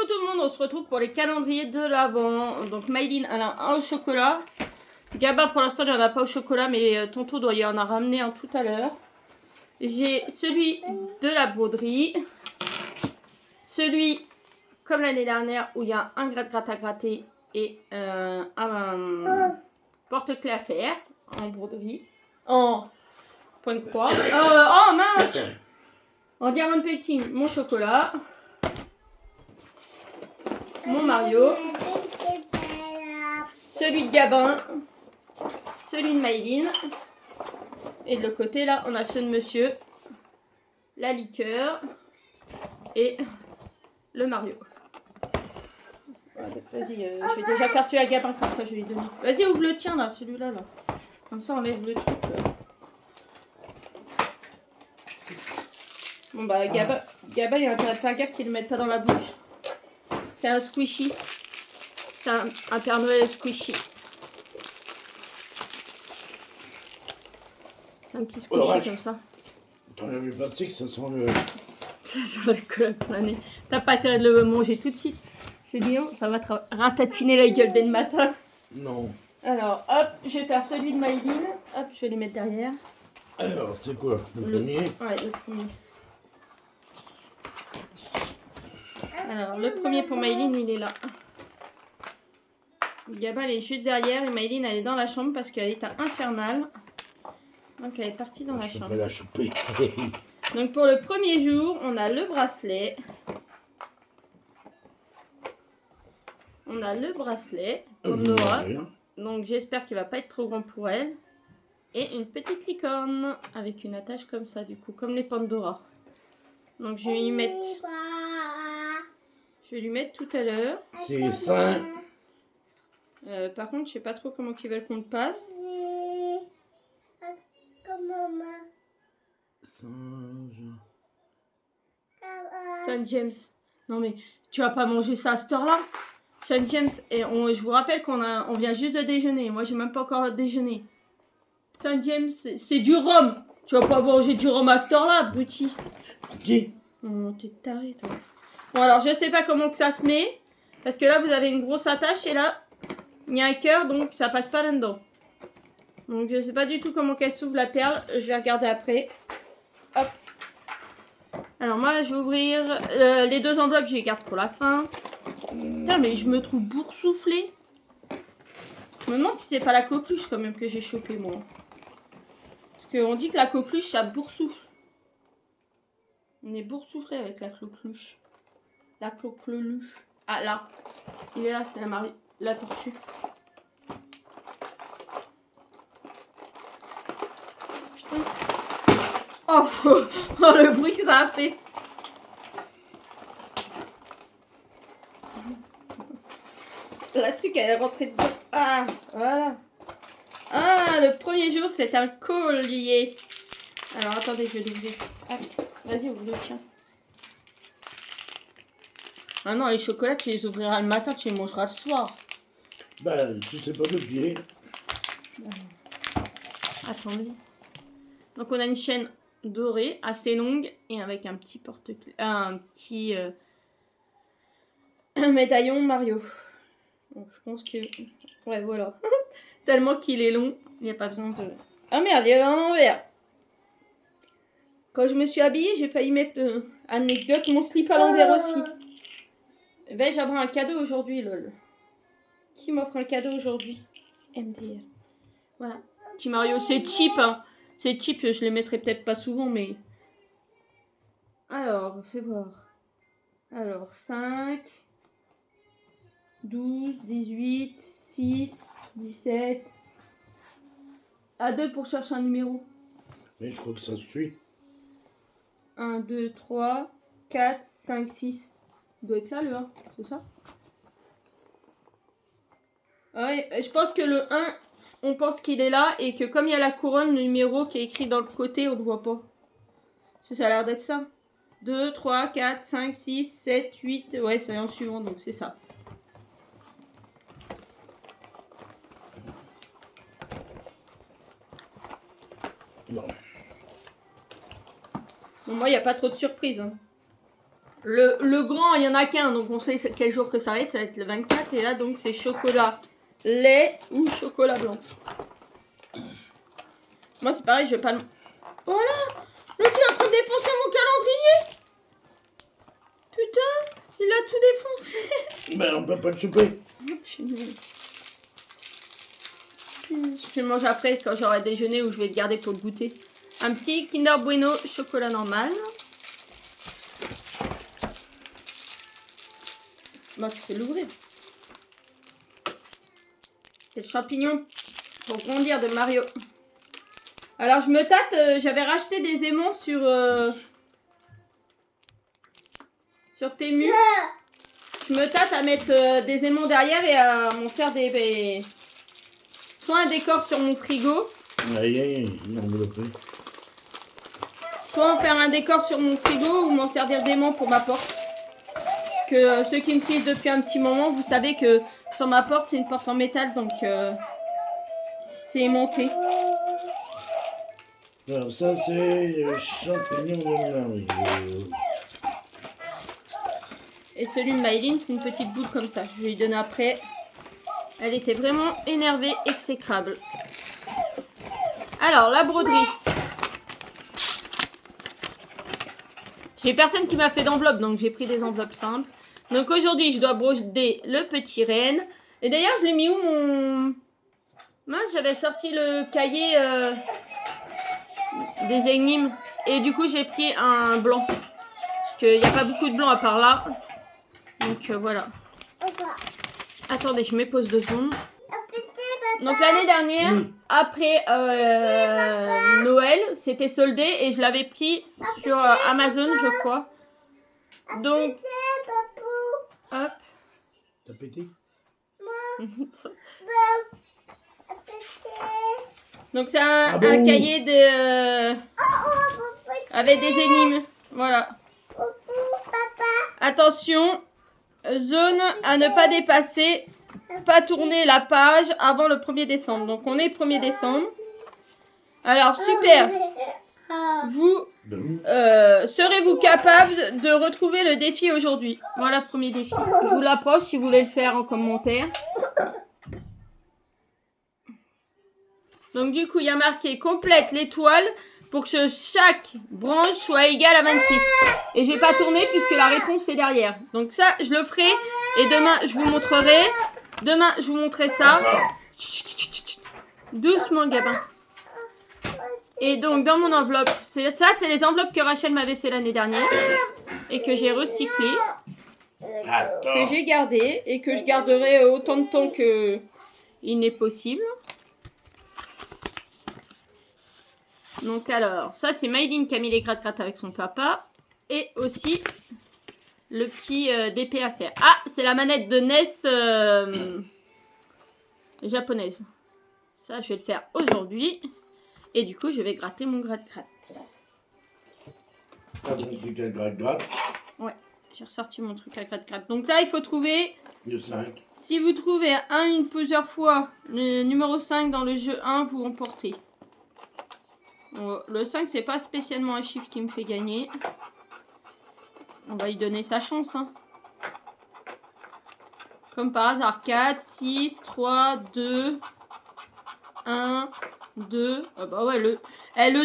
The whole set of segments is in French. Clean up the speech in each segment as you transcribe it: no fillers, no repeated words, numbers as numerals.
Coucou tout le monde, on se retrouve pour les calendriers de l'Avent. Donc Maïline, elle a un au chocolat. Gabin, pour l'instant, il n'y en a pas au chocolat, mais Tonton doit y en a ramené un tout à l'heure. J'ai celui de la broderie. Celui, comme l'année dernière, où il y a un gratte-gratte à gratter et un porte-clés à faire en broderie. En point de croix. Oh mince! En diamond painting, mon chocolat. Mon Mario. Celui de Gabin. Celui de Maïline. Et de l'autre côté, là, on a ceux de monsieur. La liqueur. Et le Mario. Vas-y, je vais déjà faire celui à Gabin, comme ça je vais lui donner. Vas-y, ouvre le tien, là, celui-là, là. Comme ça, on lève le truc, là. Bon, bah, Gabin, il a intérêt de faire gaffe qu'il ne le mette pas dans la bouche. C'est un squishy. C'est un Père Noël squishy. Un petit squishy comme ça. T'en as vu plastique, ça sent le... Ça sent le cola pour l'année. T'as pas intérêt de le manger tout de suite. C'est bien, ça va te ratatiner la gueule dès le matin. Non. Alors, hop, je vais faire celui de Maïline. Hop, je vais les mettre derrière. Alors, c'est quoi? Le premier? Ouais, le premier. Alors, le premier pour Maïline, il est là. Gabin, elle est juste derrière et Maïline, elle est dans la chambre parce qu'elle est infernale. Donc, elle est partie dans la chambre. Je vais la choper. Donc, pour le premier jour, on a le bracelet. On a le bracelet pour Noah. Donc, j'espère qu'il va pas être trop grand pour elle. Et une petite licorne avec une attache comme ça, du coup, comme les Pandora. Donc, je vais lui mettre... Je vais lui mettre tout à l'heure. C'est ça. Par contre, je sais pas trop comment ils veulent qu'on le passe. Saint James. Non mais, tu vas pas manger ça à cette heure-là. Saint James, et je vous rappelle on vient juste de déjeuner. Moi, j'ai même pas encore déjeuné. Saint James, c'est du rhum. Tu vas pas manger du rhum à cette heure-là, abruti. Qui? Oh, t'es taré, toi. Bon, alors, je sais pas comment que ça se met. Parce que là, vous avez une grosse attache et là, il y a un cœur, donc ça passe pas là-dedans. Donc, je sais pas du tout comment qu'elle s'ouvre la perle. Je vais regarder après. Hop. Alors, moi, je vais ouvrir les deux enveloppes. Je les garde pour la fin. Putain, mais je me trouve boursouflée. Je me demande si c'est pas la coqueluche quand même que j'ai chopé, moi. Parce qu'on dit que la coqueluche, ça boursoufle. On est boursouflé avec la coqueluche. La coqueluche. Ah, là. Il est là, c'est la tortue. Putain. Oh, oh, le bruit que ça a fait. La truc, elle est rentrée dedans. Ah, voilà. Ah, le premier jour, c'est un collier. Alors, attendez, je vais l'ouvrir. Ah, vas-y, ouvre le tien. Ah non, les chocolats, tu les ouvriras le matin, tu les mangeras le soir. Bah, tu sais pas de pied. Attendez. Donc, on a une chaîne dorée, assez longue, et avec un petit porte-clés. Un petit médaillon Mario. Donc, je pense que... Ouais, voilà. Tellement qu'il est long, il n'y a pas besoin de... Ah merde, il est à l'envers. Quand je me suis habillée, j'ai failli mettre... anecdote, mon slip à l'envers aussi. Vais-je avoir un cadeau aujourd'hui, lol? Qui m'offre un cadeau aujourd'hui? MDR. Voilà. Petit Mario, c'est cheap, hein. C'est cheap, je les mettrai peut-être pas souvent, mais... Alors, fais voir. Alors, 5... 12, 18, 6, 17... À 2 pour chercher un numéro. Mais je crois que ça suit. 1, 2, 3, 4, 5, 6. Il doit être là, le 1, c'est ça? Ouais, je pense que le 1, on pense qu'il est là, et que comme il y a la couronne, le numéro qui est écrit dans le côté, on ne le voit pas. Ça a l'air d'être ça. 2, 3, 4, 5, 6, 7, 8... Ouais, c'est en suivant, donc c'est ça. Non. Bon, moi, il n'y a pas trop de surprises. Hein. Le grand, il n'y en a qu'un, donc on sait quel jour que ça va être le 24. Et là, donc, c'est chocolat lait ou chocolat blanc. Moi, c'est pareil, je vais pas le... Voilà, l'autre, il est en train de défoncer mon calendrier. Putain, il a tout défoncé. Ben, on peut pas le choper. Je vais manger après quand j'aurai déjeuné ou je vais le garder pour le goûter. Un petit Kinder Bueno chocolat normal. Moi, tu peux l'ouvrir. C'est le champignon pour grandir de Mario. Alors, je me tâte. J'avais racheté des aimants sur Temu. Je me tâte à mettre des aimants derrière et à m'en faire soit un décor sur mon frigo. Aïe, aïe, il est enveloppé. Soit en faire un décor sur mon frigo ou m'en servir d'aimant pour ma porte. Que ceux qui me suivent depuis un petit moment, vous savez que sur ma porte, c'est une porte en métal, donc c'est aimanté. Alors ça c'est le champignon de Mario. Et celui de Maïline, c'est une petite boule comme ça. Je vais lui donner après. Elle était vraiment énervée, exécrable. Alors, la broderie. J'ai personne qui m'a fait d'enveloppe, donc j'ai pris des enveloppes simples. Donc aujourd'hui, je dois broder le petit renne. Et d'ailleurs, je l'ai mis où mon... Mince, j'avais sorti le cahier des énigmes. Et du coup, j'ai pris un blanc. Parce qu'il n'y a pas beaucoup de blanc à part là. Donc voilà. Attendez, je me pose 2 secondes. Donc l'année dernière, après Noël, c'était soldé et je l'avais pris sur Amazon, je crois. Donc, hop. T'as pété? Donc c'est un cahier avec des énigmes. Voilà. Attention, zone à ne pas dépasser. Pas tourner la page avant le 1er décembre. Donc on est 1er décembre. Alors super. Vous serez-vous capable de retrouver le défi aujourd'hui? Voilà le premier défi. Je vous l'approche si vous voulez le faire en commentaire. Donc du coup il y a marqué complète l'étoile pour que chaque branche soit égale à 26. Et je vais pas tourner puisque la réponse est derrière. Donc ça je le ferai et demain je vous montrerai. Demain, je vous montrerai ça. Doucement, Gabin. Et donc, dans mon enveloppe, ça, c'est les enveloppes que Rachel m'avait fait l'année dernière. Et que j'ai recyclées. Que j'ai gardées. Et que je garderai autant de temps que il n'est possible. Donc, alors, ça, c'est Maïline qui a mis les gratte-gratte avec son papa. Et aussi... le petit DP à faire. Ah, c'est la manette de NES japonaise. Ça, je vais le faire aujourd'hui. Et du coup, je vais gratter mon gratte-gratte. Ah, ton truc à gratte-gratte. Ouais, j'ai ressorti mon truc à gratte-gratte. Donc là, il faut trouver... Le 5. Si vous trouvez plusieurs fois le numéro 5 dans le jeu 1, vous remportez. Bon, le 5, c'est pas spécialement un chiffre qui me fait gagner. On va lui donner sa chance, hein. Comme par hasard. 4, 6, 3, 2, 1, 2. Ah bah ouais, le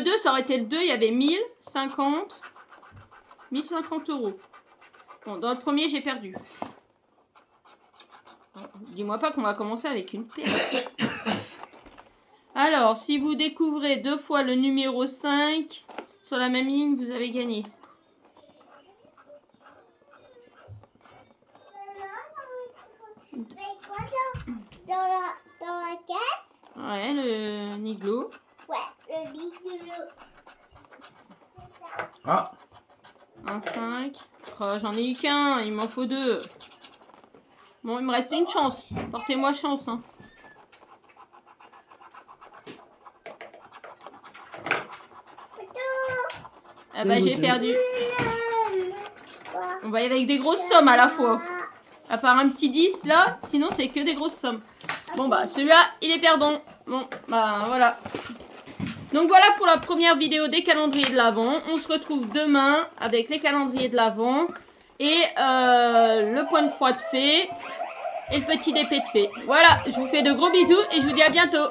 2, ça aurait été le 2, il y avait 1050 euros. Bon, dans le premier, j'ai perdu. Dis-moi pas qu'on va commencer avec une perte. Alors, si vous découvrez 2 fois le numéro 5 sur la même ligne, vous avez gagné. Dans la caisse? Ouais, le Niglo. Ouais, le Niglo. Ah, Un 5. Oh, j'en ai eu qu'un, il m'en faut 2. Bon, il me reste une chance. Portez-moi chance, hein. Ah bah j'ai perdu. On va y aller avec des grosses sommes à la fois. À part un petit 10 là, sinon c'est que des grosses sommes. Bon bah celui-là, il est perdant. Bon bah voilà. Donc voilà pour la première vidéo des calendriers de l'Avent. On se retrouve demain avec les calendriers de l'Avent. et le point de croix de fée et le petit épée de fée. Voilà, je vous fais de gros bisous et je vous dis à bientôt.